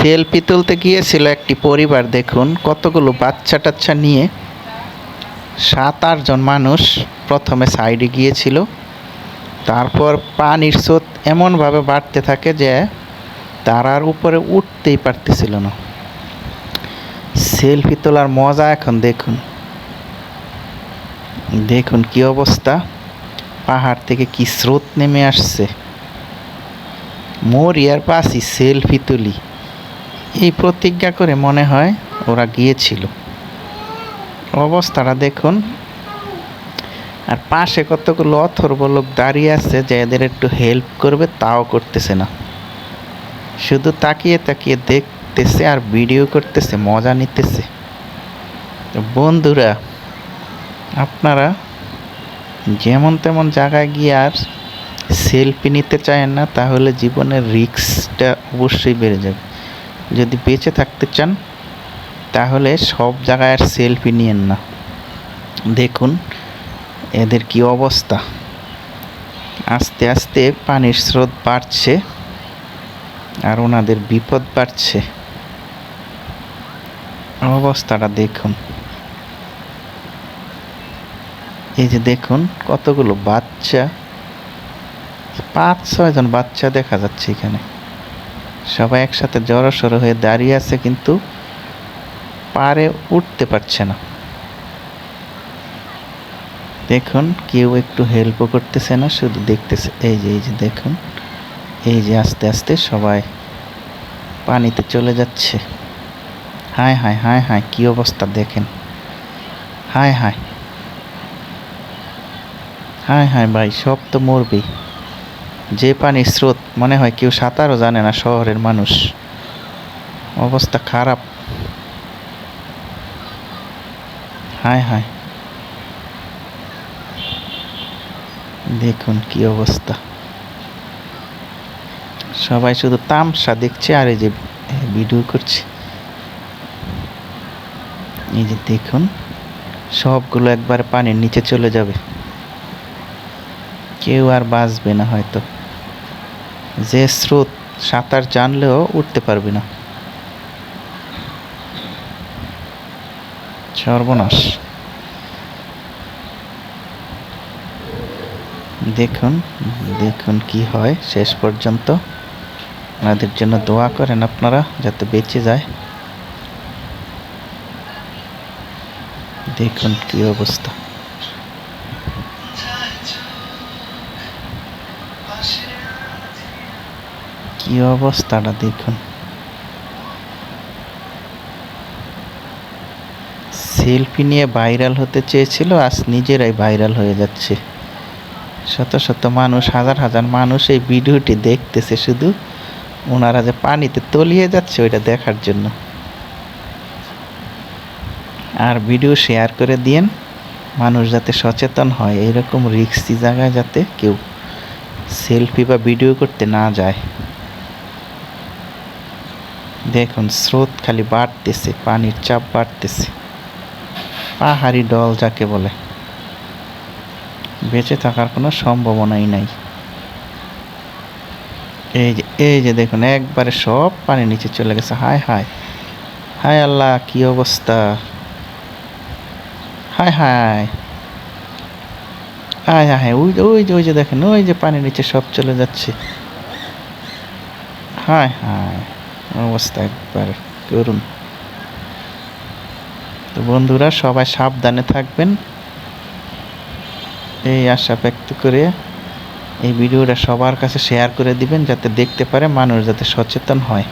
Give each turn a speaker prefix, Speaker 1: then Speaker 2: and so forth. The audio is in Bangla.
Speaker 1: সেলফি তুলতে গিয়েছিল একটি পরিবার। দেখুন কতগুলো বাচ্চা টাচ্চা নিয়ে 7-8 জন মানুষ প্রথমে সাইডে গিয়েছিল। তারপর পানির স্রোত এমনভাবে বাড়তে থাকে যে তারা আর উপরে উঠতেই পারতেছিল না। সেলফি তোলার মজা এখন দেখুন, দেখুন কি অবস্থা, পাহাড় থেকে কি স্রোত নেমে আসছে। মরিয়ার পাশি সেলফি তুলি, এই প্রতিজ্ঞা করে মনে হয় ওরা গিয়েছিল। অবস্থাটা দেখুন। আর পাশে কতগুলো অথর্ব লোক দাঁড়িয়ে আছে যে এদের একটু হেল্প করবে, তাও করতেছে না, শুধু তাকিয়ে তাকিয়ে দেখতেছে আর ভিডিও করতেছে, মজা নিতেছে। তো বন্ধুরা, আপনারা যেমন তেমন জায়গায় গিয়ে আর সেলফি নিতে চান না, তাহলে জীবনের রিস্কটা অবশ্যই বেড়ে যাবে। যদি বেঁচে থাকতে চান তাহলে সব জায়গায় আর সেলফি নিয়েন না। দেখুন এদের কি অবস্থা, আস্তে আস্তে পানির স্রোত বাড়ছে আর ওনাদের বিপদ বাড়ছে। অবস্থাটা দেখুন। এই যে দেখুন কতগুলো বাচ্চা, 5-6 জন বাচ্চা দেখা যাচ্ছে এখানে, সবাই একসাথে জড়সড় হয়ে দাঁড়িয়ে আছে, কিন্তু পারে উঠতে পারছে না। দেখুন কেউ একটু হেল্পও করতেছে না, শুধু দেখতেছে। এই যে দেখুন, এই যে আস্তে আস্তে সবাই পানিতে চলে যাচ্ছে। হায় হায় হায় হায়, কি অবস্থা দেখেন। হায় হায় হায় হায় ভাই, সব তো মরবেই। যে পানির স্রোত, মনে হয় কেউ সাঁতারও জানে না শহরের মানুষ। অবস্থা খারাপ। হায় হায়, দেখুন কি অবস্থা। সবাই শুধু তামসা দেখছে আর এই যে ভিডিও করছে। এই যে দেখুন, সবগুলো একবারে পানির নিচে চলে যাবে, কেউ আর বাঁচবে না হয়তো। যে স্রোত, সাঁতার জানলেও উঠতে পারবে না। সর্বনাশ। দেখুন দেখুন কি হয় শেষ পর্যন্ত। ওনাদের জন্য দোয়া করেন আপনারা, যাতে বেঁচে যায়। দেখুন কি অবস্থা। কি অবস্থাটা দেখুন। সেলফি নিয়ে ভাইরাল হতে চেয়েছিল, আজ নিজেরাই ভাইরাল হয়ে যাচ্ছে। শত শত মানুষ, হাজার হাজার মানুষ এই ভিডিওটি দেখতেছে, শুধু ওনারা যে পানিতে তলিয়ে যাচ্ছে ওইটা দেখার জন্য। আর ভিডিও শেয়ার করে দিয়েন, মানুষ যাতে সচেতন হয়, এরকম রিস্কি জায়গায় যাতে কেউ সেলফি বা ভিডিও করতে না যায়। দেখুন স্রোত খালি বাড়তেছে, পানির চাপ বাড়তেছে, পাহাড়ি ঢল যাকে বলে। বেঁচে থাকার কোনো সম্ভাবনাই নাই। এই যে দেখুন, একবারে সব পানির নিচে চলে গেছে। হায় হায় হায় আল্লাহ, কি অবস্থা। হায় হায় হায় হায়, ওই যে দেখেন, ওই যে পানির নিচে সব চলে যাচ্ছে। হায় হায়, অবস্থা একবার করুন। তো বন্ধুরা, সবাই সাবধানে থাকবেন, এই আশা ব্যক্ত করে এই ভিডিওটা সবার কাছে শেয়ার করে দিবেন, যাতে দেখতে পারে মানুষ, যাতে সচেতন হয়।